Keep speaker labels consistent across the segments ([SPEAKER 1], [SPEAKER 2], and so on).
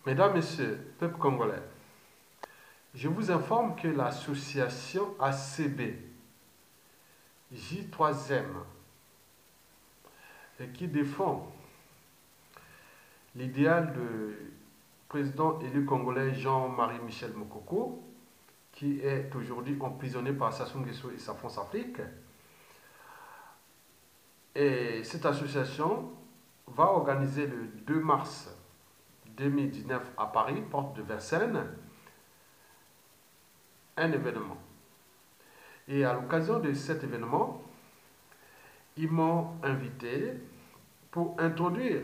[SPEAKER 1] Mesdames, Messieurs, peuple congolais, je vous informe que l'association ACB J3M, qui défend l'idéal du président élu congolais Jean-Marie Michel Mokoko, qui est aujourd'hui emprisonné par Sassou Nguesso et sa France Afrique. Et cette association va organiser le 2 mars 2019 à Paris, porte de Vincennes, un événement. Et à l'occasion de cet événement, ils m'ont invité pour introduire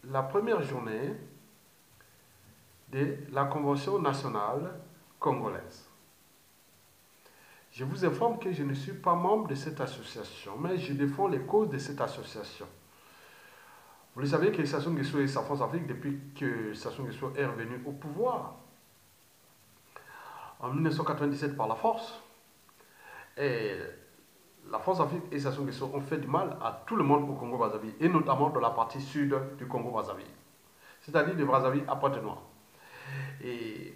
[SPEAKER 1] la première journée de la Convention nationale congolaise. Je vous informe que je ne suis pas membre de cette association, mais je défends les causes de cette association. Vous le savez que Sassou Nguesso et sa France Afrique, depuis que Sassou Nguesso est revenu au pouvoir, en 1997 par la force, et la France Afrique et Sassou Nguesso ont fait du mal à tout le monde au Congo-Brazzaville, et notamment dans la partie sud du Congo-Brazzaville, c'est-à-dire de Brazzaville à Pointe-Noire. Et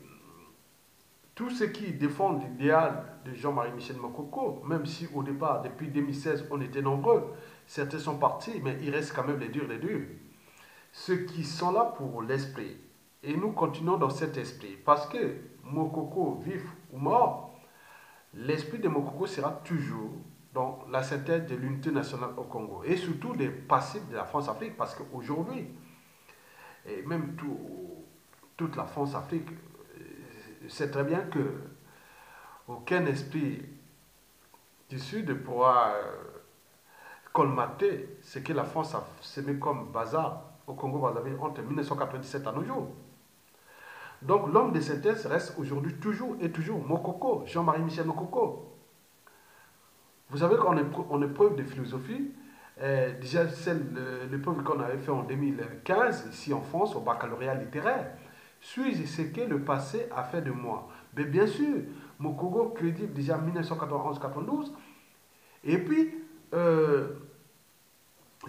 [SPEAKER 1] tous ceux qui défendent l'idéal de Jean-Marie Michel Mokoko, même si au départ, depuis 2016, on était nombreux, certains sont partis, mais il reste quand même les durs. Ceux qui sont là pour l'esprit. Et nous continuons dans cet esprit. Parce que Mokoko, vif ou mort, l'esprit de Mokoko sera toujours dans la synthèse de l'unité nationale au Congo. Et surtout des passifs de la France-Afrique. Parce qu'aujourd'hui, et même toute la France-Afrique sait très bien que aucun esprit du Sud pourra colmater ce que la France a semé comme bazar au Congo-Brazzaville entre 1997 à nos jours. Donc l'homme de synthèse reste aujourd'hui toujours et toujours Mokoko, Jean-Marie Michel Mokoko. Vous savez qu'on est preuve de philosophie, déjà l'épreuve qu'on avait fait en 2015 ici en France au baccalauréat littéraire. Suis-je ce que le passé a fait de moi? Mais bien sûr, Mokoko crédible déjà 1991-92. Et puis,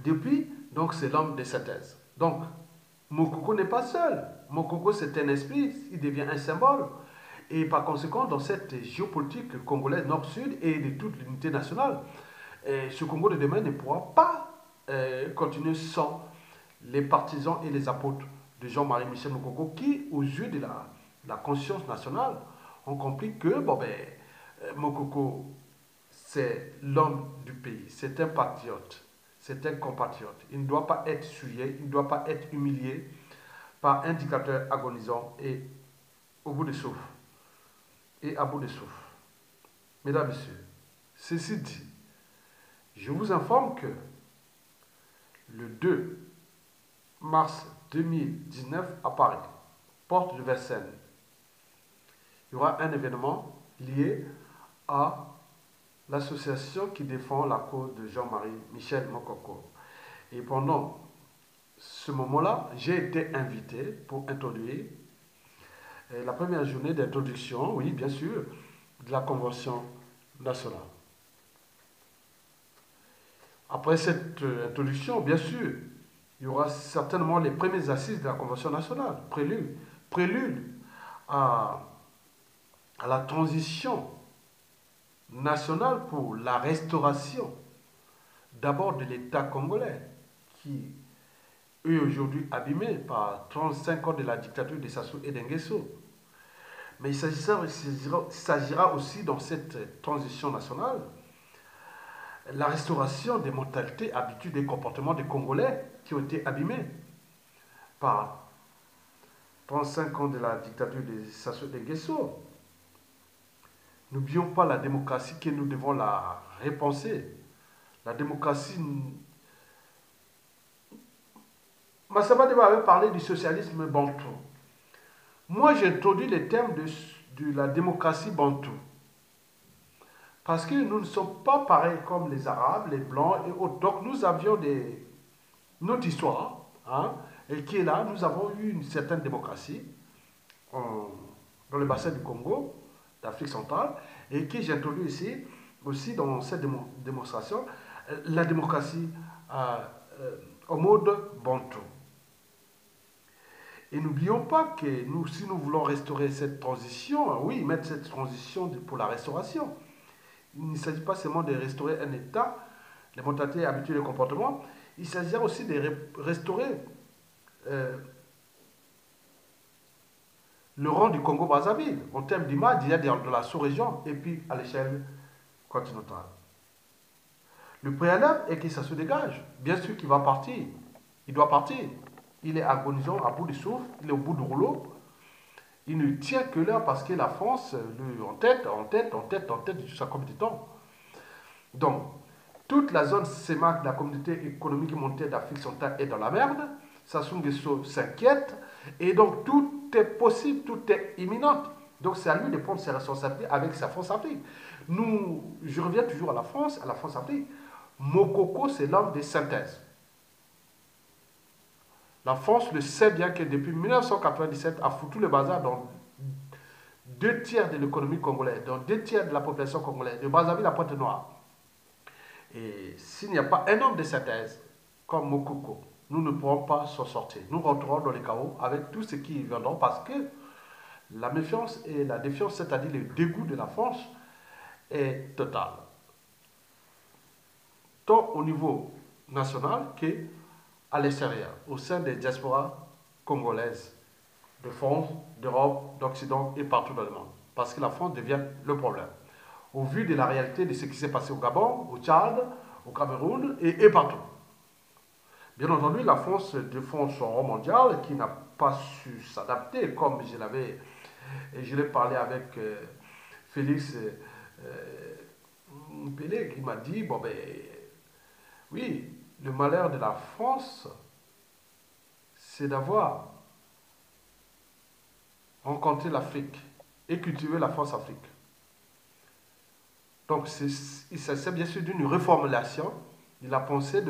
[SPEAKER 1] depuis, donc c'est l'homme de synthèse. Donc, Mokoko n'est pas seul. Mokoko, c'est un esprit, il devient un symbole. Et par conséquent, dans cette géopolitique congolaise nord-sud et de toute l'unité nationale, ce Congo de demain ne pourra pas continuer sans les partisans et les apôtres de Jean-Marie Michel Mokoko qui, aux yeux de la conscience nationale, ont compris que Mokoko, c'est l'homme du pays, c'est un patriote, c'est un compatriote. Il ne doit pas être souillé, il ne doit pas être humilié par un dictateur agonisant et au bout de souffle. Et à bout de souffle. Mesdames, Messieurs, ceci dit, je vous informe que le 2 mars 2019 à Paris, porte de Vincennes, il y aura un événement lié à l'association qui défend la cause de Jean-Marie Michel Mokoko. Et pendant ce moment-là, j'ai été invité pour introduire la première journée d'introduction, oui, bien sûr, de la Convention nationale. Après cette introduction, bien sûr, il y aura certainement les premières assises de la Convention nationale, prélude à la transition nationale pour la restauration d'abord de l'État congolais, qui est aujourd'hui abîmé par 35 ans de la dictature de Sassou et d'Nguesso. Mais il s'agira aussi dans cette transition nationale la restauration des mentalités, habitudes et comportements des Congolais qui ont été abîmés par 35 ans de la dictature de Sassou Nguesso. N'oublions pas la démocratie que nous devons la repenser. La démocratie... Massamba Deba avait parlé du socialisme bantou. Moi, j'ai introduit le terme de la démocratie bantou. Parce que nous ne sommes pas pareils comme les Arabes, les Blancs et autres. Donc nous avions notre histoire, hein, et qui est là. Nous avons eu une certaine démocratie dans le bassin du Congo, d'Afrique centrale, et qui j'introduis ici, aussi dans cette démonstration, la démocratie en mode bantou. Et n'oublions pas que nous, si nous voulons restaurer cette transition, oui, mettre cette transition pour la restauration, il ne s'agit pas seulement de restaurer un État, les mentalités, habitudes et comportements, il s'agit aussi de restaurer euh, le rang du Congo-Brazzaville en termes d'image, déjà de la sous-région et puis à l'échelle continentale. Le préalable est que ça se dégage. Bien sûr qu'il va partir. Il doit partir. Il est agonisant, à bout de souffle, il est au bout du rouleau. Il ne tient que là parce que la France, en tête, en tête, en tête, en tête de sa communauté. Donc, toute la zone CEMAC, la communauté économique et monétaire d'Afrique centrale, est dans la merde. Sassou Nguesso s'inquiète. Et donc, tout est possible, tout est imminent. Donc, c'est à lui de prendre ses responsabilités avec sa France-Afrique. Nous, je reviens toujours à la France-Afrique. Mokoko, c'est l'homme des synthèses. La France le sait bien que depuis 1997 a foutu le bazar dans 2 tiers de l'économie congolaise, dans 2 tiers de la population congolaise, de Brazzaville à Pointe-Noire. Et s'il n'y a pas un homme de synthèse comme Mokoko, nous ne pourrons pas s'en sortir. Nous rentrerons dans les chaos avec tout ce qui viendra parce que la méfiance et la défiance, c'est-à-dire le dégoût de la France, est total. Tant au niveau national qu'à l'extérieur, au sein des diasporas congolaises, de France, d'Europe, d'Occident et partout dans le monde. Parce que la France devient le problème. Au vu de la réalité de ce qui s'est passé au Gabon, au Tchad, au Cameroun et partout. Bien entendu, la France défend son rang mondial qui n'a pas su s'adapter, comme je l'ai parlé avec Félix Pelé, qui m'a dit, bon ben, oui, le malheur de la France, c'est d'avoir rencontré l'Afrique et cultivé la France-Afrique. Donc, il s'agit bien sûr d'une reformulation de la pensée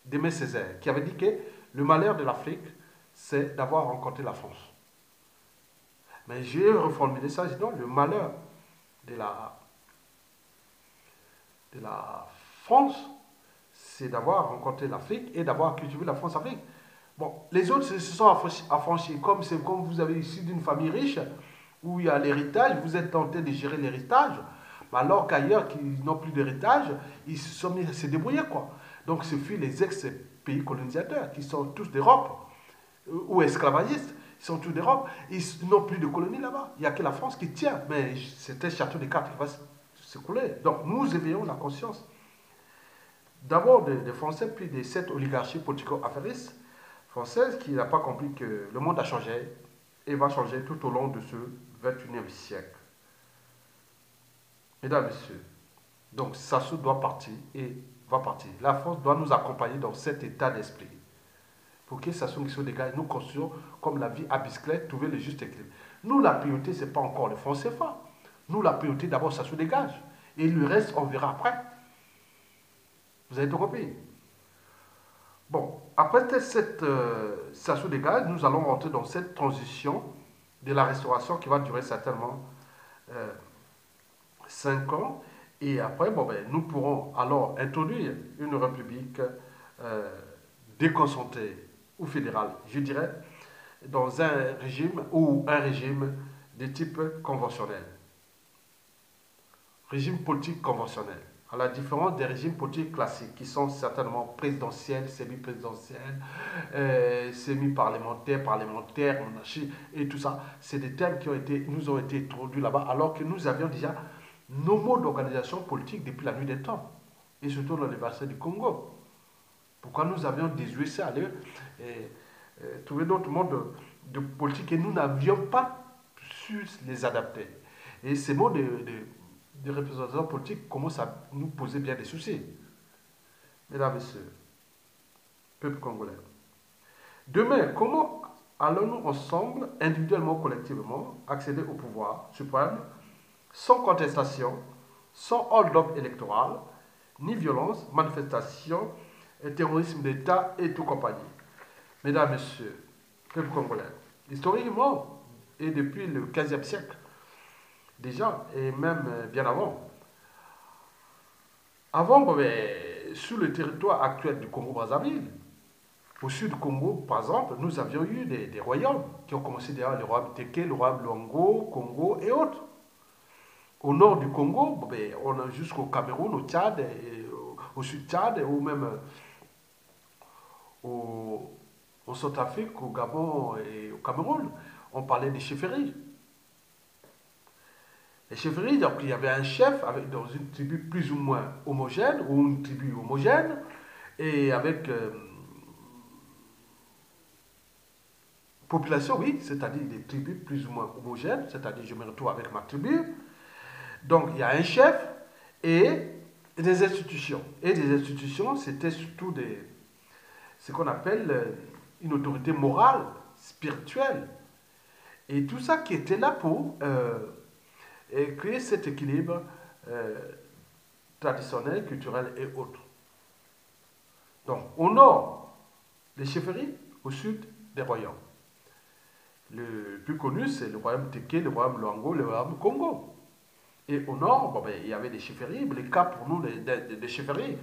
[SPEAKER 1] d'Aimé Césaire, qui avait dit que le malheur de l'Afrique, c'est d'avoir rencontré la France. Mais j'ai reformulé ça, j'ai dit non, le malheur de la France, c'est d'avoir rencontré l'Afrique et d'avoir cultivé la France-Afrique. Bon, les autres se sont affranchis. Comme vous avez ici d'une famille riche, où il y a l'héritage, vous êtes tenté de gérer l'héritage, alors qu'ailleurs, qui n'ont plus d'héritage, ils se sont mis à se débrouiller, quoi. Donc, ce fut les ex-pays colonisateurs, qui sont tous d'Europe, ou esclavagistes, ils sont tous d'Europe, ils n'ont plus de colonies là-bas. Il n'y a que la France qui tient, mais c'est un château de cartes qui va s'écouler. Donc, nous éveillons la conscience d'abord des Français, puis de cette oligarchie politico-affairiste française qui n'a pas compris que le monde a changé et va changer tout au long de ce 21e siècle. Mesdames, Messieurs, donc Sassou doit partir et va partir. La France doit nous accompagner dans cet état d'esprit. Pour que Sassou Nguesso dégage, nous construisons comme la vie à bicyclette, trouver le juste équilibre. Nous, la priorité, ce n'est pas encore le franc CFA. Nous, la priorité, d'abord, Sassou dégage. Et le reste, on verra après. Vous avez tout compris? Bon, après cette Sassou dégage, nous allons rentrer dans cette transition de la restauration qui va durer certainement 5 ans. Et après, bon, ben, nous pourrons alors introduire une république déconcentrée ou fédérale, je dirais, dans un régime ou un régime de type conventionnel. Régime politique conventionnel. À la différence des régimes politiques classiques qui sont certainement présidentiels, semi-présidentiels, semi-parlementaires, parlementaires, monarchie et tout ça. C'est des termes qui nous ont été introduits là-bas alors que nous avions déjà nos modes d'organisation politique depuis la nuit des temps et surtout dans l'université du Congo. Pourquoi nous avions désué ça à l'heure trouver d'autres modes de politique et nous n'avions pas su les adapter. Et ces mots de représentation politique commencent à nous poser bien des soucis. Mesdames et messieurs, peuple congolais. Demain, comment allons-nous ensemble, individuellement, collectivement, accéder au pouvoir suprême sans contestation, sans hold-up électoral, ni violence, manifestation, terrorisme d'État et tout compagnie? Mesdames, Messieurs, peuple congolais, historiquement, et depuis le 15e siècle, déjà, et même bien avant, bon, ben, sur le territoire actuel du Congo-Brazzaville, Au sud du Congo, par exemple, nous avions eu des royaumes qui ont commencé déjà, le royaume Teke, le royaume Luango, Congo et autres. Au nord du Congo, bon, ben, on a jusqu'au Cameroun, au Tchad, et au sud Tchad, ou même au, au Centrafrique, au Gabon et au Cameroun. On parlait des chefferies. Les chefferies, donc il y avait un chef avec, dans une tribu plus ou moins homogène, ou une tribu homogène, et avec population, oui, c'est-à-dire des tribus plus ou moins homogènes, c'est-à-dire je me retrouve avec ma tribu. Donc il y a un chef et des institutions. Et des institutions, c'était surtout ce qu'on appelle une autorité morale, spirituelle. Et tout ça qui était là pour créer cet équilibre euh, traditionnel, culturel et autres. Donc au nord, les chefferies, au sud, des royaumes. Le plus connu, c'est le royaume Teke, le royaume Luango, le royaume Congo. Et au nord, bon, ben, il y avait des chefferies. Les cas pour nous, des chefferies,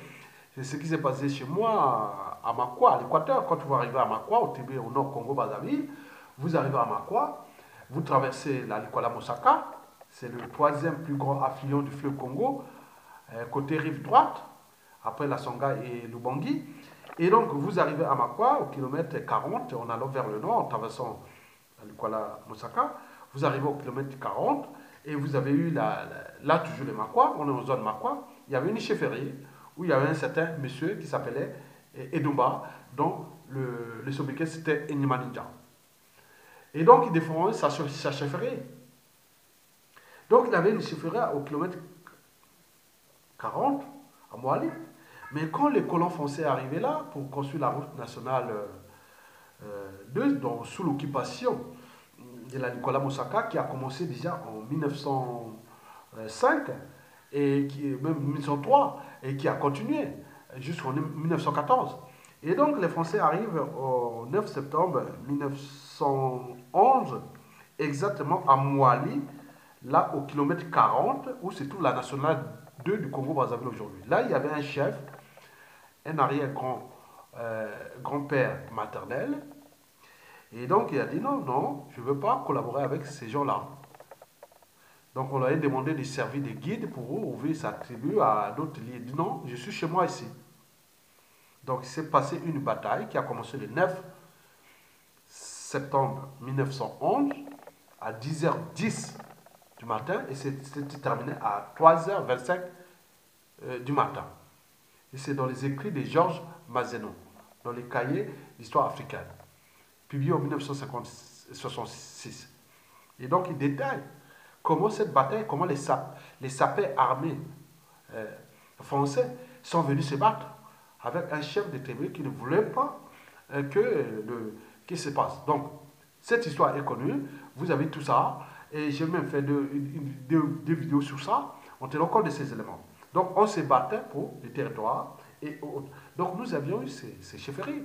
[SPEAKER 1] c'est ce qui s'est passé chez moi à Makwa, à l'Équateur. Quand vous arrivez à Makwa, au Tibet, au nord Congo-Brazzaville, vous arrivez à Makwa, vous traversez la Likwala Mosaka, c'est le troisième plus grand affluent du fleuve Congo, côté rive droite, après la Songa et l'Ubangi. Et donc, vous arrivez à Makwa, au kilomètre 40, en allant vers le nord, en traversant la Likwala Mosaka. Vous arrivez au kilomètre 40, et vous avez eu là toujours le Makwa, on est en zone Makwa, il y avait une chefferie où il y avait un certain monsieur qui s'appelait Edumba, dont le sobriquet c'était Enyimaninja. Et donc il défendait sa chefferie. Donc il avait une chefferie au kilomètre 40 à Moali. Mais quand les colons français arrivaient là pour construire la route nationale 2, donc sous l'occupation de la Nicolas Moussaka, qui a commencé déjà en 1905 et qui même 1903 et qui a continué jusqu'en 1914. Et donc les Français arrivent au 9 septembre 1911 exactement à Moali, là au kilomètre 40 où se trouve la nationale 2 du Congo-Brazzaville aujourd'hui. Là, il y avait un chef, un arrière-grand-père maternel. Et donc, il a dit non, non, je ne veux pas collaborer avec ces gens-là. Donc, on lui a demandé de servir de guide pour ouvrir sa tribu à d'autres lieux. Il dit non, je suis chez moi ici. Donc, il s'est passé une bataille qui a commencé le 9 septembre 1911 à 10h10 du matin et c'était terminé à 3h25 du matin. Et c'est dans les écrits de Georges Mazeno, dans les cahiers d'histoire africaine, publié en 1966. Et donc il détaille comment cette bataille, comment les sapeurs armés français sont venus se battre avec un chef de tribu qui ne voulait pas qu'il se passe. Donc, cette histoire est connue, vous avez tout ça, et j'ai même fait deux vidéos sur ça, on tenant compte de ces éléments. Donc, on se battait pour les territoires et autres. Donc, nous avions eu ces chefferies.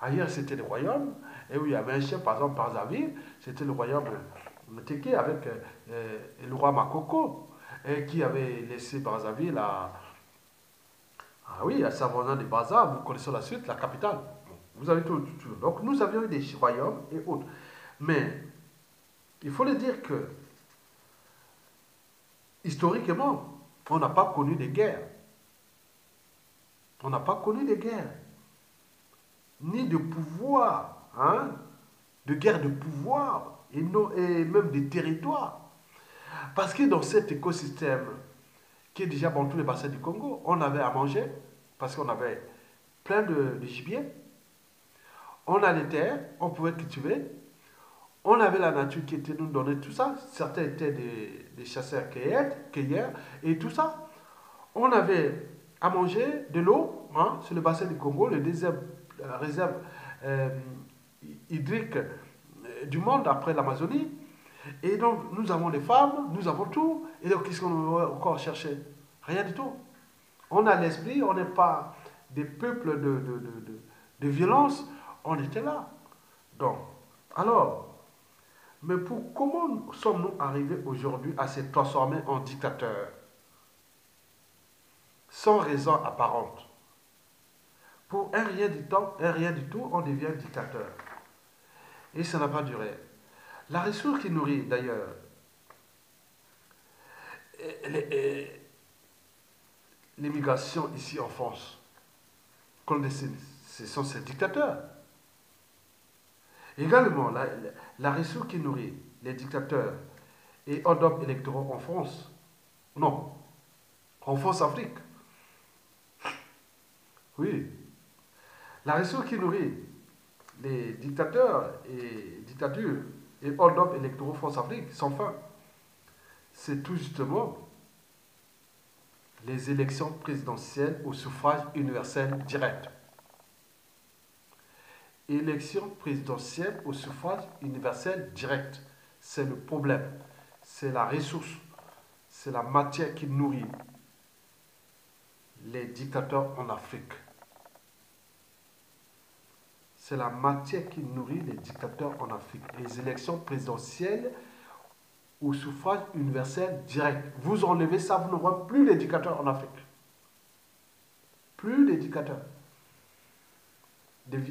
[SPEAKER 1] Ailleurs, c'était les royaumes, et où il y avait un chef, par exemple, Brazzaville, c'était le royaume Teke avec le roi Makoko, et qui avait laissé Brazzaville à Savona de Baza, vous connaissez la suite, la capitale. Vous avez tout. Donc, nous avions eu des royaumes et autres. Mais, il faut le dire que, historiquement, on n'a pas connu de guerre. On n'a pas connu de guerre. Ni de pouvoir, hein, de guerre de pouvoir, et même des territoires. Parce que dans cet écosystème, qui est déjà dans tous les bassins du Congo, on avait à manger, parce qu'on avait plein de gibier, on a les terres, on pouvait cultiver, on avait la nature qui était nous donnait tout ça, certains étaient des chasseurs-cueilleurs, et tout ça. On avait à manger de l'eau, hein, sur le bassin du Congo, le deuxième réserve hydrique du monde après l'Amazonie. Et donc, nous avons des femmes, nous avons tout. Et donc, qu'est-ce qu'on va encore chercher? Rien du tout. On a l'esprit, on n'est pas des peuples de violence, on était là. Donc, alors, mais comment sommes-nous arrivés aujourd'hui à se transformer en dictateurs sans raison apparente? Pour un rien du temps, un rien du tout, on devient dictateur. Et ça n'a pas duré. La ressource qui nourrit d'ailleurs l'immigration ici en France, clandestine, ce sont ces dictateurs. Également, la ressource qui nourrit les dictateurs et hold-up électoraux en France, non, en France-Afrique, oui, la ressource qui nourrit les dictateurs et dictatures et hold-up électoraux France-Afrique, sans fin, c'est tout justement les élections présidentielles au suffrage universel direct. Élection présidentielle au suffrage universel direct. C'est le problème. C'est la ressource. C'est la matière qui nourrit les dictateurs en Afrique. C'est la matière qui nourrit les dictateurs en Afrique. Les élections présidentielles au suffrage universel direct. Vous enlevez ça, vous n'aurez plus les dictateurs en Afrique. Plus les dictateurs.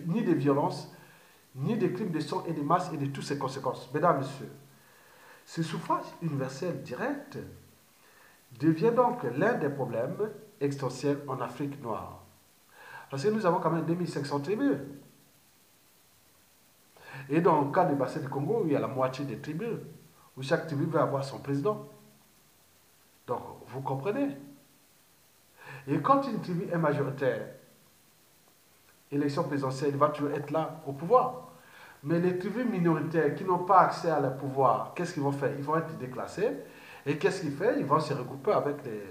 [SPEAKER 1] Ni des violences, ni des crimes de sang et de masse et de toutes ses conséquences. Mesdames, Messieurs, ce suffrage universel direct devient donc l'un des problèmes existentiels en Afrique noire. Parce que nous avons quand même 2500 tribus. Et dans le cas du bassin du Congo, il y a la moitié des tribus, où chaque tribu va avoir son président. Donc, vous comprenez. Et quand une tribu est majoritaire, l'élection présidentielle va toujours être là au pouvoir. Mais les tribus minoritaires qui n'ont pas accès à le pouvoir, qu'est-ce qu'ils vont faire? Ils vont être déclassés. Et qu'est-ce qu'ils font? Ils vont se regrouper avec les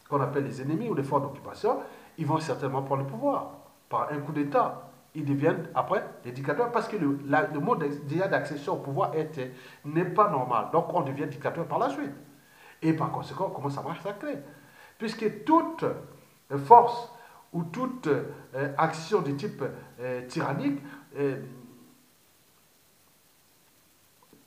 [SPEAKER 1] qu'on appelle les ennemis ou les forces d'occupation. Ils vont certainement prendre le pouvoir par un coup d'État. Ils deviennent après des dictateurs parce que le mode déjà d'accession au pouvoir n'est pas normal. Donc on devient dictateur par la suite. Et par conséquent, comment ça marche? Ça crée. Puisque toute force ou toute action de type tyrannique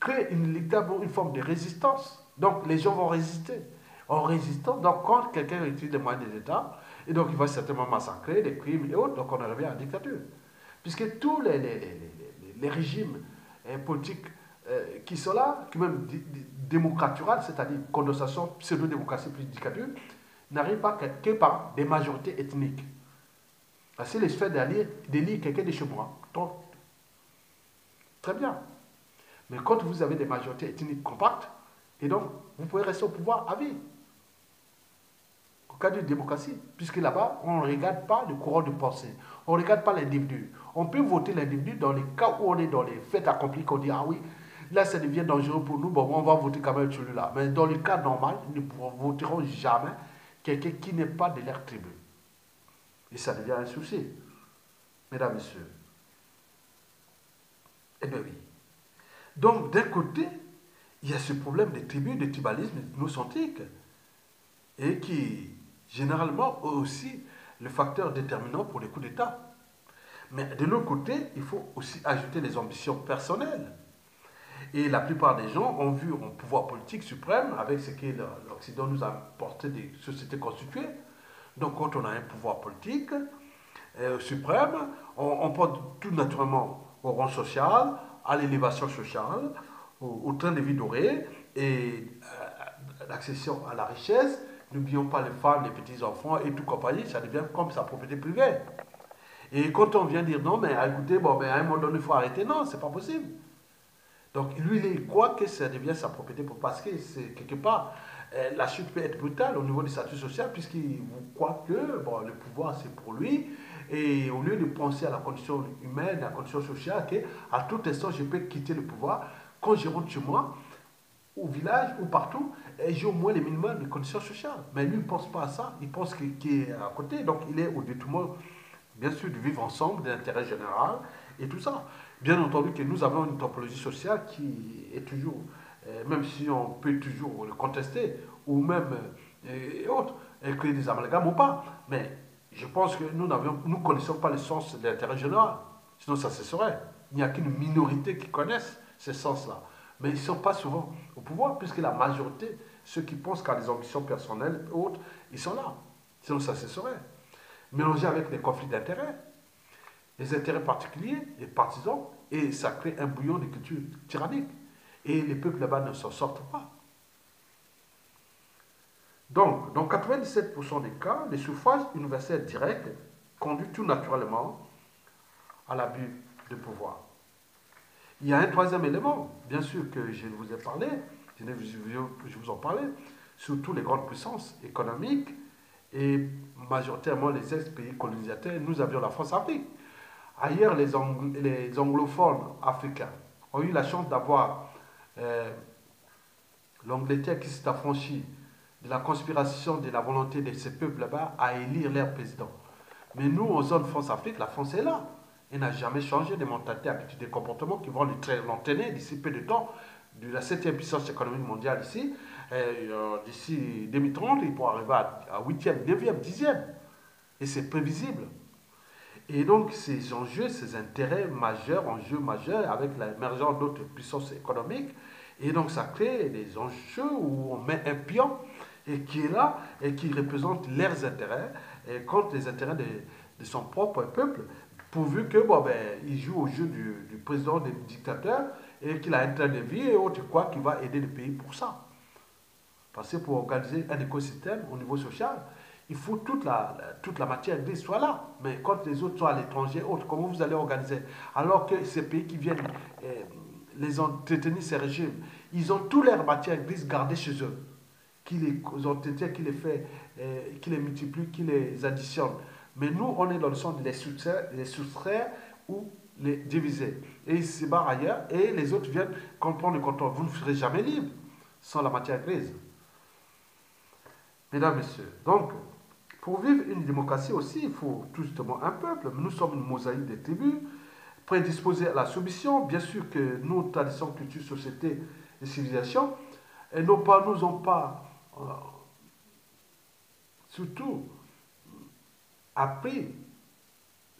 [SPEAKER 1] crée une forme de résistance. Donc les gens vont résister. En résistant, donc quand quelqu'un utilise les moyens de l'État, et donc il va certainement massacrer, des crimes et autres, donc on revient à la dictature. Puisque tous les régimes politiques qui sont là, qui même démocraturales, c'est-à-dire condensation, pseudo-démocratie plus dictature, n'arrivent pas que par des majorités ethniques. Parce que les faits d'élire quelqu'un de chez moi, très bien. Mais quand vous avez des majorités ethniques compactes, et donc vous pouvez rester au pouvoir à vie. Au cas de démocratie, puisque là-bas, on ne regarde pas le courant de pensée, on ne regarde pas l'individu. On peut voter l'individu dans les cas où on est dans les faits accomplis, qu'on dit, ah oui, là ça devient dangereux pour nous, bon, on va voter quand même celui-là. Mais dans le cas normal, nous ne voterons jamais quelqu'un qui n'est pas de leur tribu. Et ça devient un souci, mesdames, messieurs. Eh bien oui. Donc, d'un côté, il y a ce problème des tribus, de tribalisme ethnocentrique, et qui, généralement, est aussi le facteur déterminant pour les coups d'État. Mais de l'autre côté, il faut aussi ajouter les ambitions personnelles. Et la plupart des gens ont vu un pouvoir politique suprême avec ce que l'Occident nous a apporté des sociétés constituées. Donc, quand on a un pouvoir politique suprême, on pense tout naturellement au rang social, à l'élévation sociale, au train de vie doré et l'accession à la richesse. N'oublions pas les femmes, les petits-enfants et tout compagnie, ça devient comme sa propriété privée. Et quand on vient dire non, mais écoutez, bon, mais à un moment donné, il faut arrêter, non, c'est pas possible. Donc lui, il croit que ça devient sa propriété parce que c'est quelque part, la chute peut être brutale au niveau du statut social puisqu'il croit que bon, le pouvoir c'est pour lui et au lieu de penser à la condition humaine, à la condition sociale, qu'à tout instant je peux quitter le pouvoir, quand je rentre chez moi, au village ou partout, j'ai au moins les minimums de conditions sociales. Mais lui, il ne pense pas à ça, il pense qu'il est à côté, donc il est au détriment, bien sûr, de vivre ensemble, de l'intérêt général et tout ça. Bien entendu que nous avons une topologie sociale qui est toujours, même si on peut toujours le contester, ou même autres, créer des amalgames ou pas, mais je pense que nous ne connaissons pas le sens de l'intérêt général, sinon ça cesserait. Il n'y a qu'une minorité qui connaissent ce sens-là. Mais ils ne sont pas souvent au pouvoir, puisque la majorité, ceux qui pensent qu'à des ambitions personnelles et autres, ils sont là. Sinon ça cesserait. Mélangé avec des conflits d'intérêts. les intérêts particuliers, les partisans, et ça crée un bouillon de culture tyrannique. Et les peuples là-bas ne s'en sortent pas. Donc, dans 97% des cas, les suffrages universels directs conduisent tout naturellement à l'abus de pouvoir. Il y a un troisième élément, bien sûr, que je vous ai parlé, je vous en parlais, surtout les grandes puissances économiques et majoritairement les ex-pays colonisateurs. Nous avions la France-Afrique. Ailleurs, les anglophones africains ont eu la chance d'avoir euh, l'Angleterre qui s'est affranchie de la conspiration, de la volonté de ces peuples là-bas à élire leur président. Mais nous, en zone France-Afrique, la France est là. Elle n'a jamais changé de mentalité, habitude, des comportements qui vont l'entraîner d'ici peu de temps, de la 7e puissance économique mondiale ici. D'ici 2030, il pourra arriver à 8e, 9e, 10e. Et c'est prévisible. Et donc, ces enjeux, ces intérêts majeurs, enjeux majeurs, avec l'émergence d'autres puissances économiques, et donc ça crée des enjeux où on met un pion et qui est là et qui représente leurs intérêts et contre les intérêts de son propre peuple, pourvu que bon, ben, il joue au jeu du président, du dictateur, et qu'il a un train de vie et autre quoi qui va aider le pays pour ça. Parce que pour organiser un écosystème au niveau social, il faut toute la matière grise soit là. Mais quand les autres sont à l'étranger, autres, comment vous allez organiser? Alors que ces pays qui viennent les entretenir, ces régimes, ils ont toute leur matière grise gardée chez eux. Qui les entretiennent, qui les fait, qui les multiplie, qui les additionne. Mais nous, on est dans le sens de les soustraire ou les diviser. Et ils se barrent ailleurs et les autres viennent comprendre le contrôle. Vous ne serez jamais libre sans la matière grise. Mesdames, Messieurs, donc, pour vivre une démocratie aussi, il faut tout justement un peuple. Nous sommes une mosaïque des tribus, prédisposés à la soumission. Bien sûr que nos traditions, cultures, sociétés et civilisations, elles nous ont pas, surtout, appris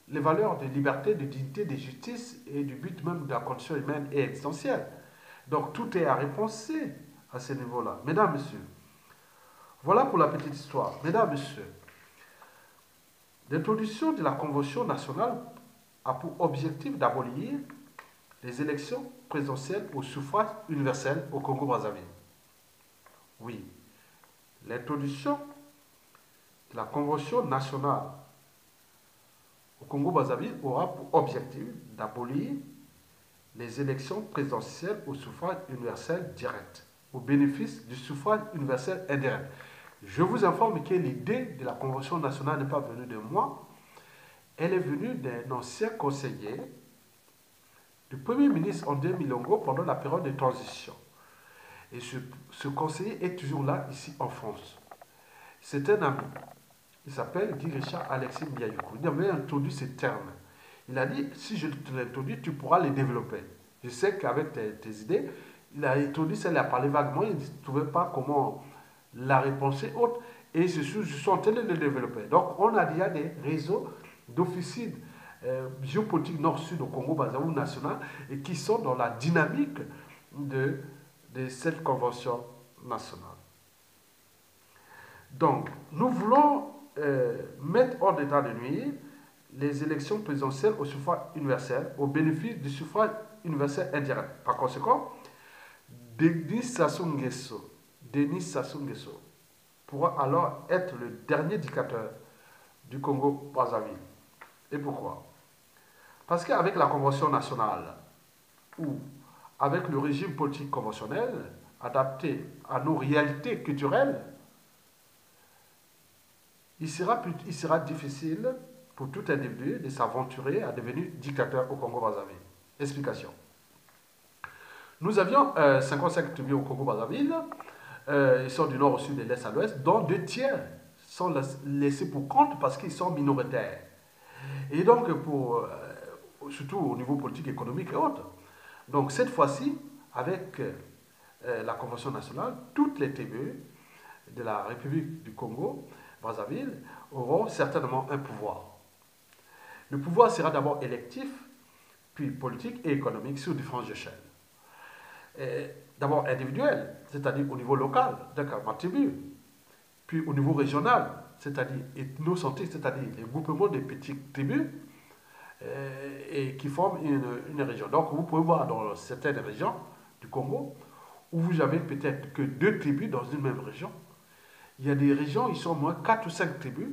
[SPEAKER 1] les valeurs de liberté, de dignité, de justice et du but même de la condition humaine et existentielle. Donc tout est à repenser à ce niveau-là. Mesdames, Messieurs, voilà pour la petite histoire. Mesdames, Messieurs, l'introduction de la Convention nationale a pour objectif d'abolir les élections présidentielles au suffrage universel au Congo-Brazzaville. Oui, l'introduction de la Convention nationale au Congo-Brazzaville aura pour objectif d'abolir les élections présidentielles au suffrage universel direct, au bénéfice du suffrage universel indirect. Je vous informe que l'idée de la Convention nationale n'est pas venue de moi, elle est venue d'un ancien conseiller du Premier ministre André Milongo pendant la période de transition. Et ce conseiller est toujours là, ici en France. C'est un ami. Il s'appelle Guy Richard Alexis Biayoukou. Il avait introduit ces termes. Il a dit, si je te l'introduis, tu pourras les développer. Je sais qu'avec tes idées, il a introduit ça, il a parlé vaguement, il ne trouvait pas comment la repenser autre. Et je suis en train de le développer. Donc, on a déjà des réseaux d'officines géopolitiques nord-sud au Congo-Brazzaville national et qui sont dans la dynamique de cette convention nationale. Donc, nous voulons mettre hors d'état de nuire les élections présidentielles au suffrage universel au bénéfice du suffrage universel indirect. Par conséquent, Denis Sassou Nguesso pourra alors être le dernier dictateur du Congo-Brazzaville. Et pourquoi? Parce qu'avec la Convention nationale ou avec le régime politique conventionnel adapté à nos réalités culturelles, il sera difficile pour tout individu de s'aventurer à devenir dictateur au Congo-Brazzaville. Explication. Nous avions 55 tribus au Congo-Brazzaville, ils sont du nord au sud, de l'est à l'ouest, dont 2 tiers sont laissés pour compte parce qu'ils sont minoritaires. Et donc, surtout au niveau politique, économique et autres. Donc, cette fois-ci, avec la Convention nationale, toutes les tribus de la République du Congo, Brazzaville, auront certainement un pouvoir. Le pouvoir sera d'abord électif, puis politique et économique sur différentes échelles. D'abord individuel, c'est-à-dire au niveau local, d'accord, ma tribu, puis au niveau régional, c'est-à-dire ethnocentrique, c'est-à-dire les groupements des petites tribus, et qui forment une région. Donc vous pouvez voir dans certaines régions du Congo où vous avez peut-être que 2 tribus dans une même région. Il y a des régions où ils sont au moins 4 ou 5 tribus.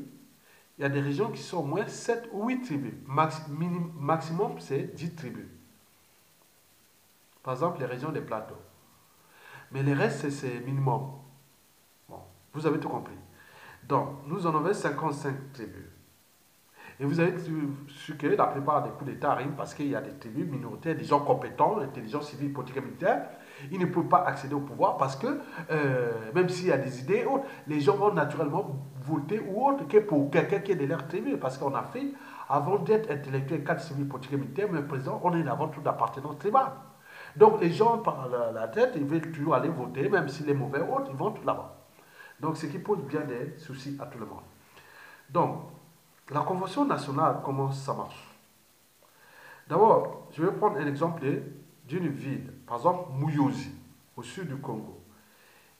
[SPEAKER 1] Il y a des régions qui sont au moins 7 ou 8 tribus. Maximum, c'est 10 tribus. Par exemple, les régions des plateaux. Mais les restes, c'est minimum. Bon, vous avez tout compris. Donc, nous en avons 55 tribus. Et vous avez su que la plupart des coups d'État arrivent parce qu'il y a des tribus minoritaires, des gens compétents, intelligents, civils, politiques et militaires. Ils ne peuvent pas accéder au pouvoir parce que, même s'il y a des idées autres, les gens vont naturellement voter ou autre que pour quelqu'un qui est de leur tribu. Parce qu'en Afrique, avant d'être intellectuel, cadre civil, politique et militaire, mais président, on est avant tout d'appartenance tribale. Donc les gens, par la tête, ils veulent toujours aller voter, même s'il est mauvais ou autre, ils vont tout là-bas. Donc ce qui pose bien des soucis à tout le monde. Donc, la Convention nationale, comment ça marche? D'abord, je vais prendre un exemple d'une ville, par exemple Mouyosi, au sud du Congo.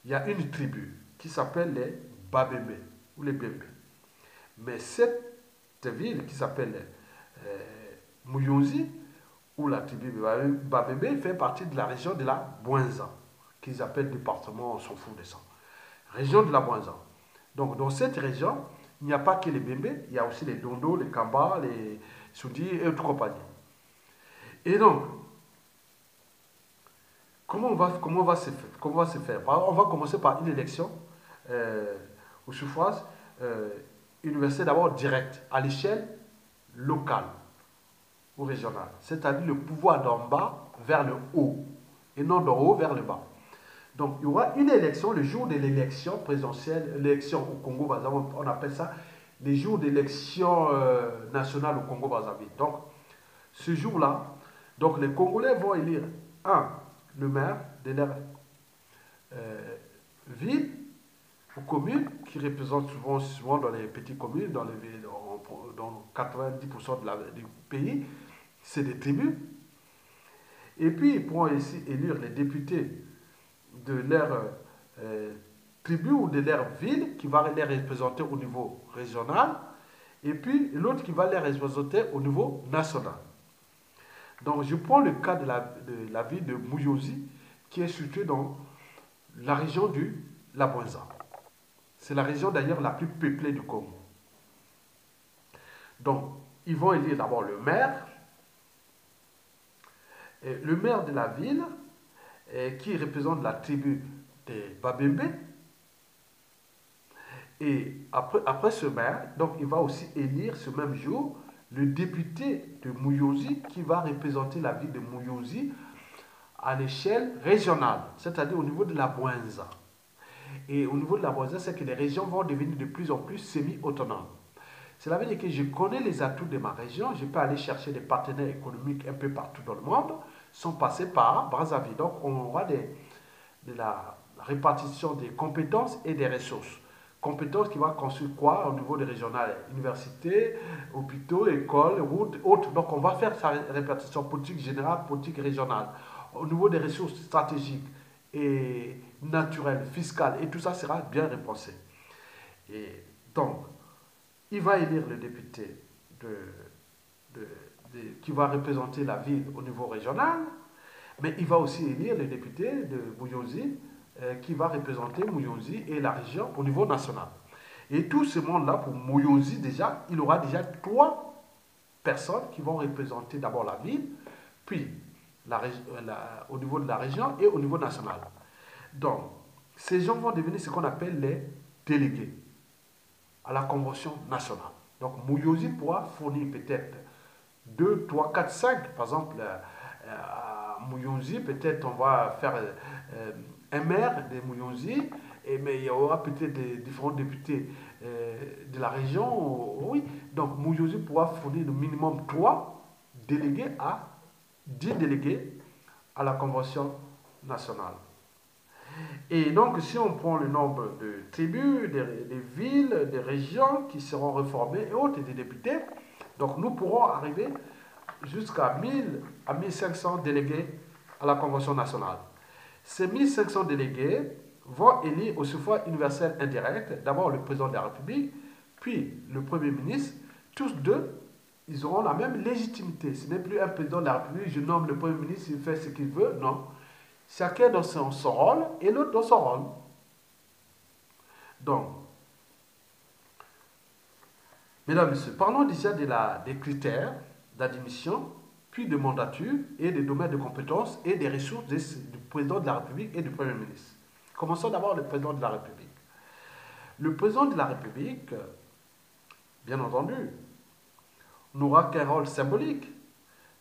[SPEAKER 1] Il y a une tribu qui s'appelle les Babembe ou les Bembe. Mais cette ville qui s'appelle Mouyosi, ou la tribu Babembe, fait partie de la région de la Bouinza, qu'ils appellent département, on s'en fout de ça. Région de la Bouinza. Donc, dans cette région, il n'y a pas que les Bembe, il y a aussi les Dondo, les Kamba, les Soudi et autres compagnies. Et donc, comment on va se faire? On va commencer par une élection au suffrage universel d'abord direct, à l'échelle locale ou régionale. C'est-à-dire le pouvoir d'en bas vers le haut et non d'en haut vers le bas. Donc, il y aura une élection le jour de l'élection présidentielle, l'élection au Congo, on appelle ça les jours d'élection nationale au Congo-Brazzaville. Donc, ce jour-là, donc les Congolais vont élire le maire de leur ville ou commune, qui représente souvent dans les petites communes, dans 90% du pays, c'est des tribus. Et puis, ils pourront aussi élire les députés de leur tribu ou de leur ville qui va les représenter au niveau régional et puis l'autre qui va les représenter au niveau national. Donc je prends le cas de la ville de Mouyosi qui est située dans la région du Labouinza. C'est la région d'ailleurs la plus peuplée du Congo. Donc ils vont élire d'abord le maire de la ville qui représente la tribu des Babembe. Et après ce maire, donc il va aussi élire ce même jour le député de Mouyosi qui va représenter la ville de Mouyosi à l'échelle régionale, c'est-à-dire au niveau de la Bouinza. Et au niveau de la Bouinza, c'est que les régions vont devenir de plus en plus semi-autonomes. Cela veut dire que je connais les atouts de ma région, je peux aller chercher des partenaires économiques un peu partout dans le monde, sans passer par Brazzaville. Donc on aura de la répartition des compétences et des ressources. Compétences qui vont construire quoi au niveau des régionales, universités, hôpitaux, écoles, routes, autres. Donc on va faire sa répartition politique générale, politique régionale. Au niveau des ressources stratégiques et naturelles, fiscales, et tout ça sera bien repensé. Et donc, il va élire le député qui va représenter la ville au niveau régional, mais il va aussi élire le député de Mouyosi qui va représenter Mouyosi et la région au niveau national. Et tout ce monde-là, pour Mouyosi déjà, il aura déjà 3 personnes qui vont représenter d'abord la ville, puis au niveau de la région et au niveau national. Donc, ces gens vont devenir ce qu'on appelle les délégués à la convention nationale. Donc, Mouyosi pourra fournir peut-être 2, 3, 4, 5, par exemple, à Mouyosi, peut-être on va faire un maire de Mouyosi, mais il y aura peut-être des différents députés de la région. Oui, donc Mouyosi pourra fournir au minimum 3 délégués à 10 délégués à la convention nationale. Et donc, si on prend le nombre de tribus, des villes, des régions qui seront reformées et autres, et des députés, donc nous pourrons arriver jusqu'à 1000 à 1500 délégués à la Convention nationale. Ces 1500 délégués vont élire au suffrage universel indirect, d'abord le président de la République, puis le Premier ministre, tous deux ils auront la même légitimité. Ce n'est plus un président de la République, je nomme le Premier ministre, il fait ce qu'il veut. Non. Chacun dans son rôle et l'autre dans son rôle. Donc, mesdames et messieurs, parlons déjà des critères d'admission, puis de mandature et des domaines de compétences et des ressources du président de la République et du Premier ministre. Commençons d'abord le président de la République. Le président de la République, bien entendu, n'aura qu'un rôle symbolique.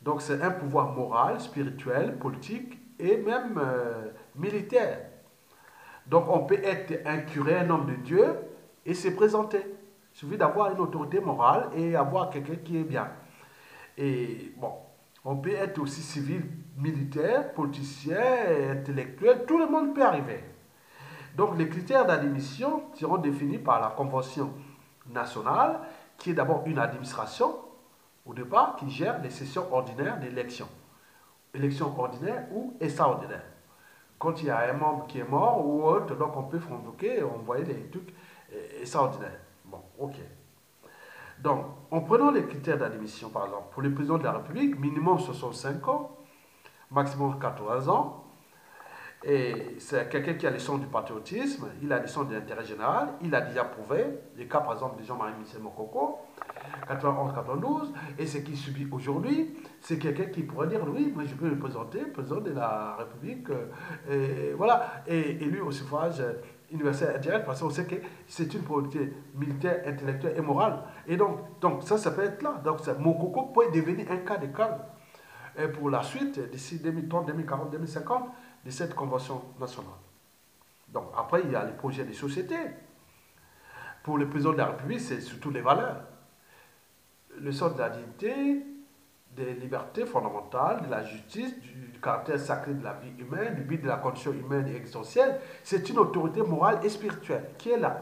[SPEAKER 1] Donc c'est un pouvoir moral, spirituel, politique et même militaire. Donc on peut être un curé, un homme de Dieu et se présenter. Il suffit d'avoir une autorité morale et avoir quelqu'un qui est bien. Et bon, on peut être aussi civil, militaire, politicien, intellectuel, tout le monde peut arriver. Donc les critères d'admission seront définis par la Convention nationale, qui est d'abord une administration, au départ, qui gère les sessions ordinaires d'élection. Élection ordinaire ou extraordinaire. Quand il y a un membre qui est mort ou autre, donc on peut convoquer et envoyer les trucs extraordinaires. Bon, ok. Donc, en prenant les critères d'admission, par exemple, pour le président de la République, minimum 65 ans, maximum 80 ans, et c'est quelqu'un qui a les sons du patriotisme, il a les sons de l'intérêt général, il a déjà prouvé, les cas par exemple de Jean-Marie-Michel Mokoko, 91-92, et ce qu'il subit aujourd'hui, c'est quelqu'un qui pourrait dire oui, moi je peux me présenter, président de la République, et voilà, et élu au suffrage universel indirect, parce qu'on sait que c'est une politique militaire, intellectuelle et morale. Et donc ça peut être là. Donc Mokoko peut devenir un cas de calme. Et pour la suite, d'ici 2030, 2040, 2050, de cette convention nationale. Donc après, il y a les projets des sociétés. Pour le président de la République, c'est surtout les valeurs. Le sens de la dignité, des libertés fondamentales, de la justice, du caractère sacré de la vie humaine, du but de la condition humaine et existentielle. C'est une autorité morale et spirituelle qui est là.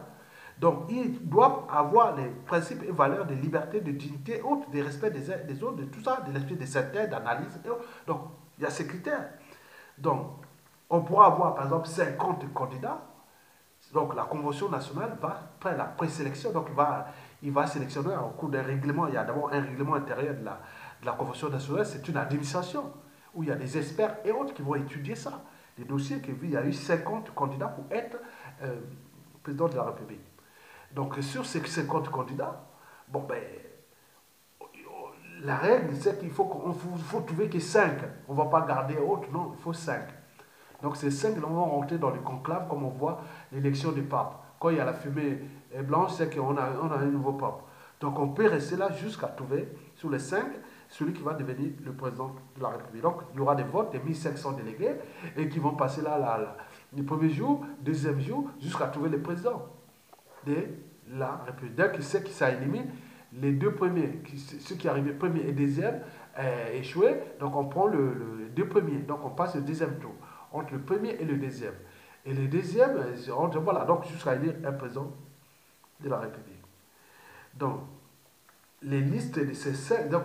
[SPEAKER 1] Donc, ils doivent avoir les principes et valeurs de liberté, de dignité et autres, de respect des uns et des autres, de tout ça, de l'esprit de synthèse, d'analyse et autres. Donc, il y a ces critères. Donc, on pourra avoir, par exemple, 50 candidats. Donc, la Convention nationale va faire la présélection. Donc, il va sélectionner au cours d'un règlement. Il y a d'abord un règlement intérieur de la Convention nationale. C'est une administration où il y a des experts et autres qui vont étudier ça. Des dossiers il y a eu 50 candidats pour être président de la République. Donc, sur ces 50 candidats, bon, ben, la règle, c'est qu'il faut trouver que 5. On ne va pas garder autre, non, il faut 5. Donc, ces 5 vont rentrer dans le conclave, comme on voit l'élection du pape. Quand il y a la fumée blanche, c'est qu'on a un nouveau pape. Donc, on peut rester là jusqu'à trouver, sur les 5, celui qui va devenir le président de la République. Donc, il y aura des votes, des 1500 délégués, et qui vont passer là, le premier jour, deuxième jour, jusqu'à trouver le président de la République. Dès que c'est que ça élimine les deux premiers, ceux qui arrivaient premier et deuxième, échoués, donc on prend les deux premiers, donc on passe au deuxième tour, entre le premier et le deuxième. Et le deuxième, voilà, donc jusqu'à élire un président de la République. Donc, les listes de ces 5, donc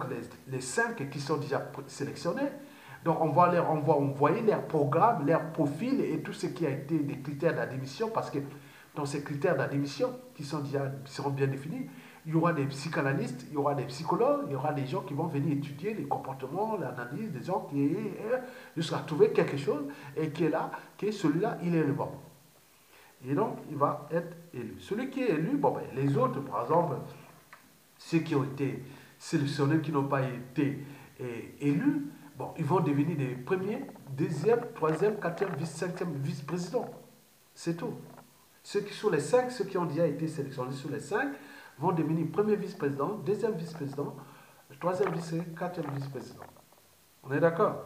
[SPEAKER 1] les 5 qui sont déjà sélectionnés, donc on va envoyer leur programme, leur profil et tout ce qui a été des critères d'admission, parce que dans ces critères d'admission qui seront bien définis, il y aura des psychanalystes, il y aura des psychologues, il y aura des gens qui vont venir étudier les comportements, l'analyse, des gens qui jusqu'à trouver quelque chose et qui est là, que celui-là, il est le bon. Et donc, il va être élu. Celui qui est élu, bon, ben, les autres, par exemple, ceux qui ont été sélectionnés, qui n'ont pas été élus, bon, ils vont devenir des premiers, deuxième, troisième, quatrième, cinquième vice-présidents. C'est tout. Ceux qui sont les 5, ceux qui ont déjà été sélectionnés sur les 5, vont devenir premier vice-président, deuxième vice-président, troisième vice-président, quatrième vice-président. On est d'accord?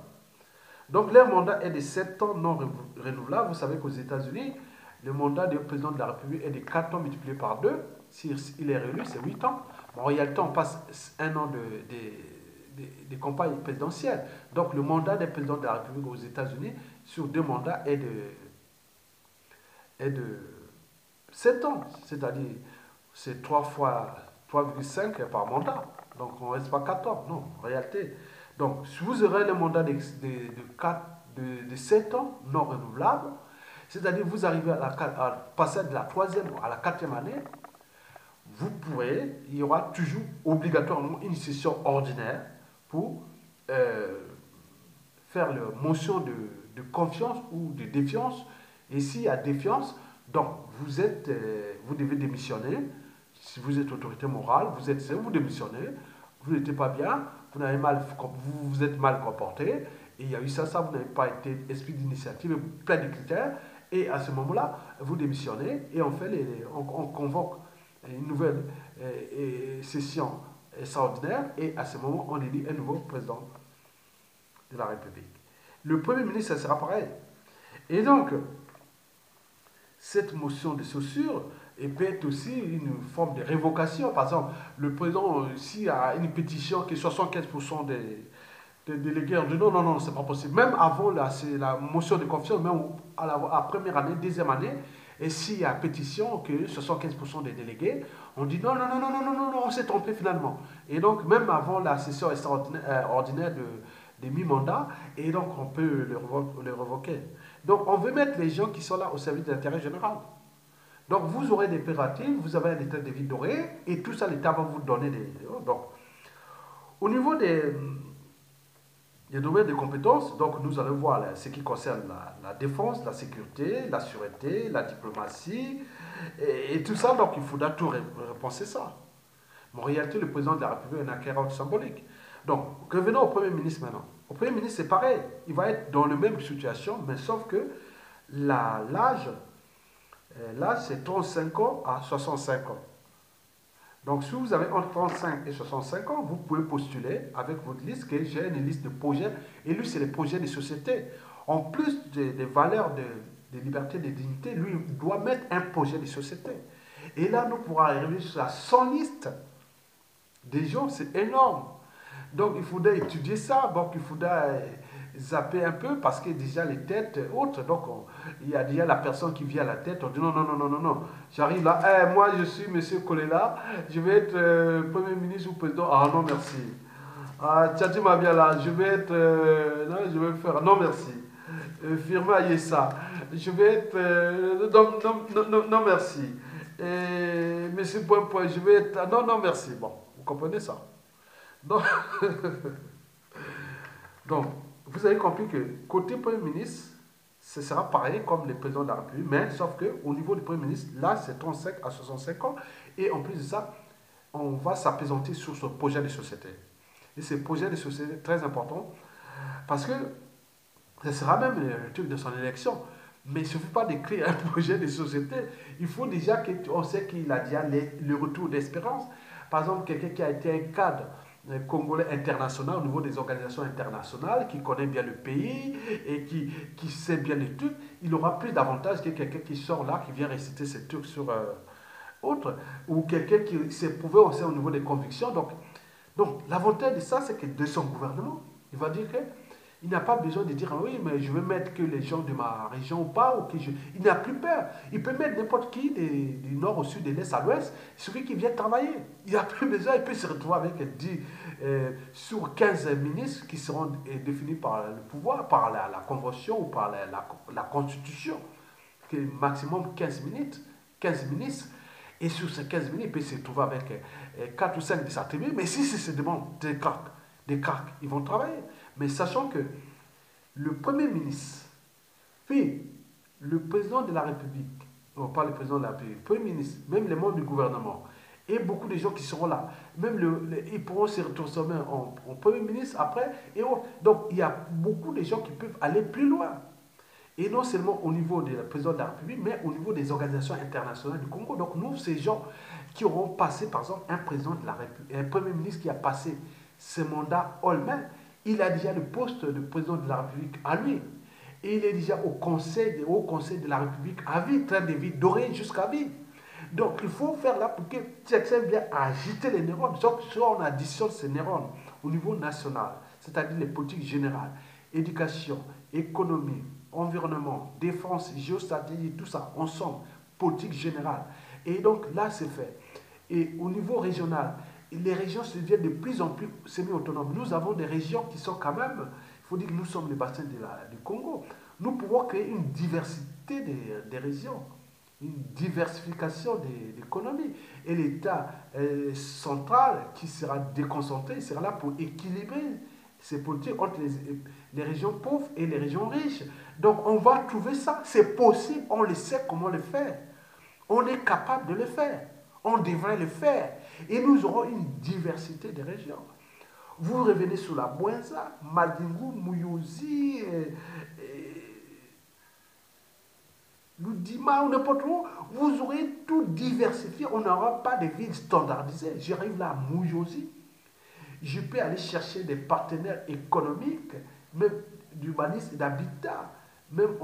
[SPEAKER 1] Donc leur mandat est de 7 ans non renouvelables. Vous savez qu'aux États-Unis, le mandat du président de la République est de 4 ans multiplié par 2. S'il est réélu, c'est 8 ans. Bon, en réalité, on passe un an de campagne présidentielle. Donc le mandat des présidents de la République aux États-Unis sur 2 mandats est de 7 ans. C'est-à-dire, c'est 3 fois 3,5 par mandat. Donc on ne reste pas 4 ans. Non, en réalité. Donc, si vous aurez le mandat de 7 ans non renouvelable, c'est-à-dire vous arrivez à passer de la 3e à la 4e année, il y aura toujours obligatoirement une session ordinaire pour faire la motion de confiance ou de défiance. Et s'il y a défiance, donc vous devez démissionner. Si vous êtes autorité morale, vous démissionnez, vous n'êtes pas bien, vous vous êtes mal comporté, et il y a eu ça, vous n'avez pas été esprit d'initiative, plein de critères, et à ce moment-là, vous démissionnez, et on convoque une nouvelle session extraordinaire, et à ce moment, on élit un nouveau président de la République. Le Premier ministre, ça sera pareil. Et donc, cette motion de censure peut être aussi une forme de révocation. Par exemple, le président, s'il y a une pétition qui est 75% des délégués ont dit non, non, non, c'est pas possible. Même avant la motion de confiance, même à la première année, deuxième année, et s'il y a pétition que 75% des délégués ont dit non, non, non, non, non, non, non, non, on s'est trompé finalement. Et donc, même avant la session extraordinaire ordinaire des mi-mandats, et donc on peut le révoquer. Donc, on veut mettre les gens qui sont là au service de l'intérêt général. Donc, vous aurez des prérogatives, vous avez un état de vie doré, et tout ça, l'État va vous donner des. Donc, au niveau des domaines de compétences, donc nous allons voir ce qui concerne la défense, la sécurité, la sûreté, la diplomatie, et tout ça, donc il faudra tout repenser ça. Mais en réalité, le président de la République est un acquéreur symbolique. Donc, revenons au Premier ministre maintenant. Au Premier ministre, c'est pareil. Il va être dans la même situation, mais sauf que l'âge, c'est 35 ans à 65 ans. Donc, si vous avez entre 35 et 65 ans, vous pouvez postuler avec votre liste, que j'ai une liste de projets. Et lui, c'est les projets des sociétés. En plus des valeurs de liberté et de dignité, lui, il doit mettre un projet de société. Et là, nous pourrons arriver sur la 100 liste des gens, c'est énorme. Donc, il faudrait étudier ça. Donc, il faudrait zapper un peu parce que déjà les têtes autres. Donc, il y a déjà la personne qui vient à la tête. On dit non, non, non, non, non, non. J'arrive là. Moi, je suis monsieur Kolela. Je vais être Premier ministre ou président. Ah non, merci. Ah, Tchadji m'a bien là. Je vais être. Non, je vais faire. Non, merci. Firma Yessa. Je vais être. Non, non, non, non, non, merci. Monsieur Point Point, je vais être. Non, non, merci. Bon, vous comprenez ça? Donc, donc, vous avez compris que côté Premier ministre, ce sera pareil comme le président de la République, mais sauf qu'au niveau du Premier ministre, là, c'est 35 à 65 ans. Et en plus de ça, on va s'apaisanter sur ce projet de société. Et ce projet de société est très important parce que ce sera même le truc de son élection. Mais il ne suffit pas d'écrire un projet de société. Il faut déjà qu'on sait qu'il a déjà le retour d'espérance. Par exemple, quelqu'un qui a été un cadre congolais international au niveau des organisations internationales, qui connaît bien le pays et qui sait bien les trucs, il aura plus d'avantages que quelqu'un qui sort là, qui vient réciter ses trucs sur autre, ou quelqu'un qui s'est prouvé aussi au niveau des convictions. Donc l'avantage de ça, c'est que de son gouvernement, il va dire que il n'a pas besoin de dire ah oui, mais je veux mettre que les gens de ma région ou pas. Il n'a plus peur. Il peut mettre n'importe qui du nord au sud, de l'est à l'ouest. Il suffit qu'il vienne travailler. Il n'a plus besoin. Il peut se retrouver avec 10 sur 15 ministres qui seront définis par le pouvoir, par la convention ou par la constitution. Qui est maximum 15 minutes, 15 ministres. Et sur ces 15 minutes, il peut se retrouver avec 4 ou 5 des attributs. Mais si c'est demande des craques, ils vont travailler. Mais sachant que le Premier ministre, puis le président de la République, non pas le président de la République, le Premier ministre, même les membres du gouvernement, et beaucoup de gens qui seront là, même ils pourront se transformer en Premier ministre après. Donc il y a beaucoup de gens qui peuvent aller plus loin. Et non seulement au niveau du président de la République, mais au niveau des organisations internationales du Congo. Donc nous, ces gens qui auront passé, par exemple, un président de la République, un Premier ministre qui a passé ce mandat all-main, il a déjà le poste de président de la République à lui. Et il est déjà au conseil de la République à vie, train de vie doré jusqu'à vie. Donc il faut faire là pour que quelqu'un vienne agiter les neurones. Soit on additionne ces neurones au niveau national, c'est-à-dire les politiques générales, éducation, économie, environnement, défense, géostratégie, tout ça, ensemble, politique générale. Et donc là, c'est fait. Et au niveau régional, les régions se deviennent de plus en plus semi-autonomes. Nous avons des régions qui sont quand même, il faut dire que nous sommes les bassins du Congo. Nous pouvons créer une diversité des régions. une diversification de l'économie. Et l'État central qui sera déconcentré sera là pour équilibrer ces politiques entre les régions pauvres et les régions riches. Donc on va trouver ça. C'est possible, on le sait comment le faire. On est capable de le faire. On devrait le faire. Et nous aurons une diversité de régions. Vous revenez sur la Bouenza, Madingu, Mouyouzi, Loudima ou n'importe où, vous aurez tout diversifié. On n'aura pas de villes standardisées. J'arrive là à Mouyouzi, je peux aller chercher des partenaires économiques, même d'urbanisme et d'habitat, même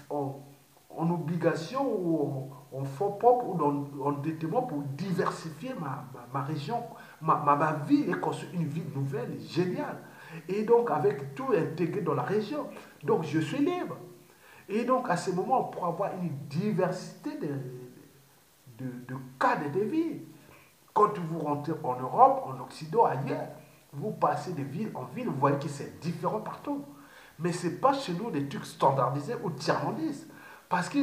[SPEAKER 1] en obligation ou en fonds propres ou en détriment pour diversifier ma région, ma ville et construire une ville nouvelle, géniale. Et donc avec tout intégré dans la région. Donc je suis libre. Et donc à ce moment, on pourra avoir une diversité de cadres de vie. Quand vous rentrez en Europe, en Occident, ailleurs, vous passez de ville en ville, vous voyez que c'est différent partout. Mais ce n'est pas chez nous des trucs standardisés ou tiers-mondistes. Parce que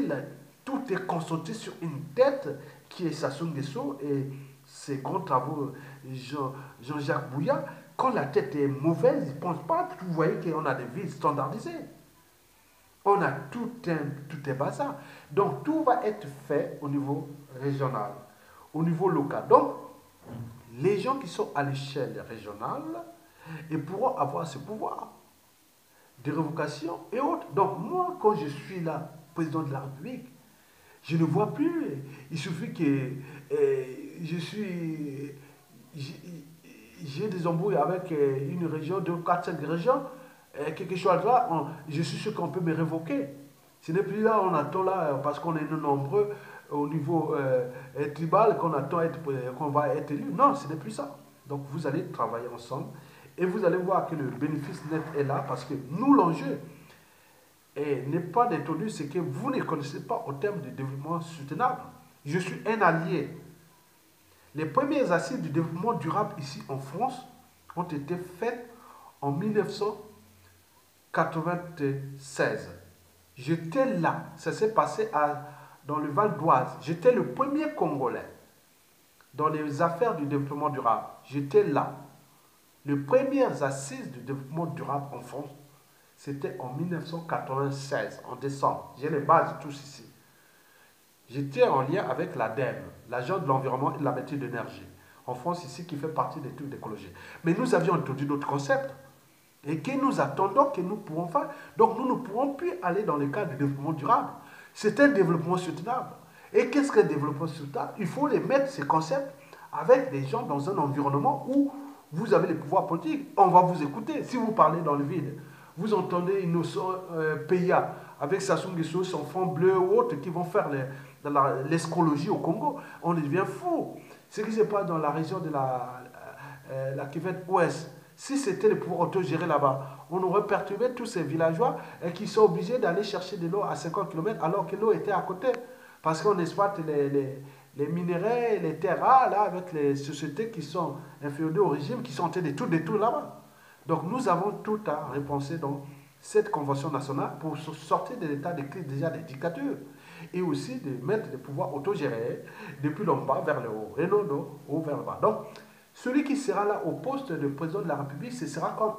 [SPEAKER 1] tout est concentré sur une tête qui est Sassou Nguesso et ses grands travaux Jean-Jacques Bouya. Quand la tête est mauvaise, ils ne pensent pas. Vous voyez qu'on a des villes standardisées. On a tout est bazar. Donc tout va être fait au niveau régional, au niveau local. Donc les gens qui sont à l'échelle régionale ils pourront avoir ce pouvoir de révocation et autres. Donc moi, quand je suis là, président de la République, je ne vois plus. Il suffit que je suis... J'ai des embrouilles avec une région, 2, 4, 5 régions, quelque chose là, je suis sûr qu'on peut me révoquer. Ce n'est plus là, on attend là, parce qu'on est nombreux au niveau tribal, qu'on va être élu. Non, ce n'est plus ça. Donc vous allez travailler ensemble et vous allez voir que le bénéfice net est là parce que nous, l'enjeu n'est pas d'introduire ce que vous ne connaissez pas au terme de développement soutenable. Je suis un allié. Les premières assises du développement durable ici en France ont été faites en 1996. J'étais là. Ça s'est passé dans le Val d'Oise. J'étais le premier Congolais dans les affaires du développement durable. J'étais là. Les premières assises du développement durable en France, c'était en 1996, en décembre. J'ai les bases tous ici. J'étais en lien avec l'ADEME, l'Agence de l'environnement et de la maîtrise de l'énergie, en France ici, qui fait partie des trucs d'écologie. Mais nous avions introduit d'autres concepts et que nous attendons que nous pourrons faire. Donc nous ne pourrons plus aller dans le cadre du développement durable. C'est un développement soutenable. Et qu'est-ce qu'un développement soutenable? Il faut les mettre, ces concepts, avec des gens dans un environnement où vous avez les pouvoirs politiques. On va vous écouter. Si vous parlez dans le vide, vous entendez Innocent Peya avec Sassou Nguesso, son fond bleu ou autre qui vont faire l'escrologie au Congo. On devient fou. Ce qui se passe dans la région de la Kivu Ouest, si c'était le pouvoir autogéré là-bas, on aurait perturbé tous ces villageois qui sont obligés d'aller chercher de l'eau à 50 km alors que l'eau était à côté. Parce qu'on exploite les minéraux, les terres rares, là, avec les sociétés qui sont inféodées au régime, qui sont en train de tout détruire là-bas. Donc nous avons tout à repenser dans cette convention nationale pour sortir de l'état de crise déjà des dictatures et aussi de mettre les pouvoirs autogérés depuis le bas vers le haut et non le haut vers le bas. Donc celui qui sera là au poste de président de la République, ce sera comme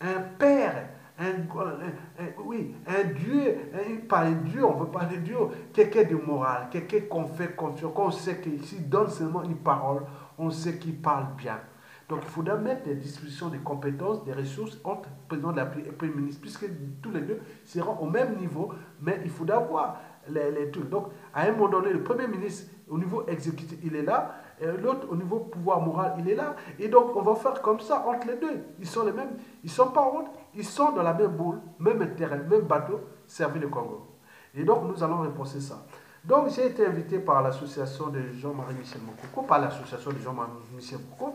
[SPEAKER 1] un père, oui, un Dieu, pas un Dieu, on ne veut pas de Dieu, quelqu'un de moral, quelqu'un qu'on fait confiance, qu'on sait qu'il donne seulement une parole, on sait qu'il parle bien. Donc il faudra mettre des dispositions, des compétences, des ressources entre le président de la République et le Premier ministre, puisque tous les deux seront au même niveau, mais il faudra voir les trucs. Donc à un moment donné, le Premier ministre, au niveau exécutif, il est là, et l'autre, au niveau pouvoir moral, il est là. Et donc on va faire comme ça entre les deux. Ils sont les mêmes, ils ne sont pas en honte, ils sont dans la même boule, même terrain, même bateau, servir le Congo. Et donc nous allons repenser ça. Donc j'ai été invité par l'association de Jean-Marie Michel Moukoko, par l'association de Jean-Marie Michel Moukoko.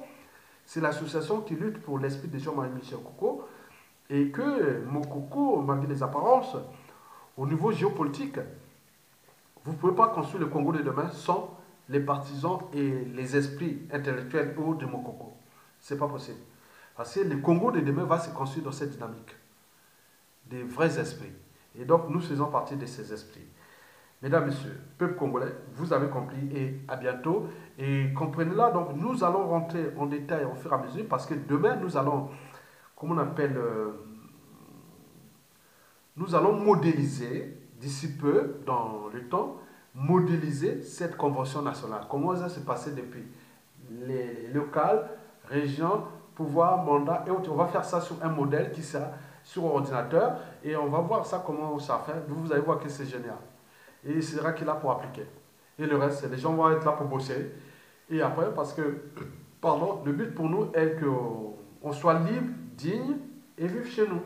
[SPEAKER 1] C'est l'association qui lutte pour l'esprit de Jean-Marie Michel Moukoko et que Moukoko, malgré les apparences, au niveau géopolitique, vous ne pouvez pas construire le Congo de demain sans les partisans et les esprits intellectuels hauts de Moukoko. Ce n'est pas possible. Parce que le Congo de demain va se construire dans cette dynamique des vrais esprits. Et donc nous faisons partie de ces esprits. Mesdames, Messieurs, peuple congolais, vous avez compris et à bientôt. Et comprenez-la, donc nous allons rentrer en détail au fur et à mesure parce que demain, nous allons, comment on appelle, nous allons modéliser d'ici peu, dans le temps, modéliser cette convention nationale. Comment ça s'est passé depuis les locales, régions, pouvoir, mandat et autres. On va faire ça sur un modèle qui sera sur ordinateur et on va voir ça comment ça fait. Vous allez voir que c'est génial. Et il sera qu'il a pour appliquer. Et le reste, les gens vont être là pour bosser. Et après, parce que, pardon, le but pour nous est qu'on soit libre, digne et vivre chez nous.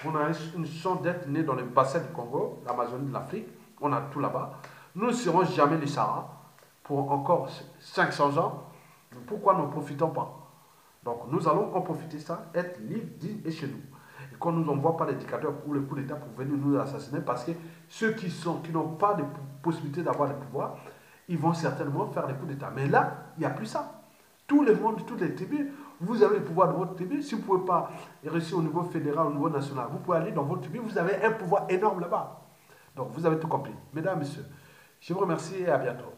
[SPEAKER 1] On a une chance d'être né dans le bassin du Congo, l'Amazonie de l'Afrique. On a tout là-bas. Nous ne serons jamais du Sahara pour encore 500 ans. Pourquoi ne profitons pas? Donc nous allons en profiter de ça, être libre, digne et chez nous. Et qu'on ne nous envoie pas les dictateurs pour le coup d'État pour venir nous assassiner parce que ceux qui n'ont pas de possibilité d'avoir le pouvoir, ils vont certainement faire des coups d'État. Mais là, il n'y a plus ça. Tout le monde, toutes les tribus, vous avez le pouvoir de votre tribu. Si vous ne pouvez pas réussir au niveau fédéral, au niveau national, vous pouvez aller dans votre tribu, vous avez un pouvoir énorme là-bas. Donc vous avez tout compris. Mesdames, Messieurs, je vous remercie et à bientôt.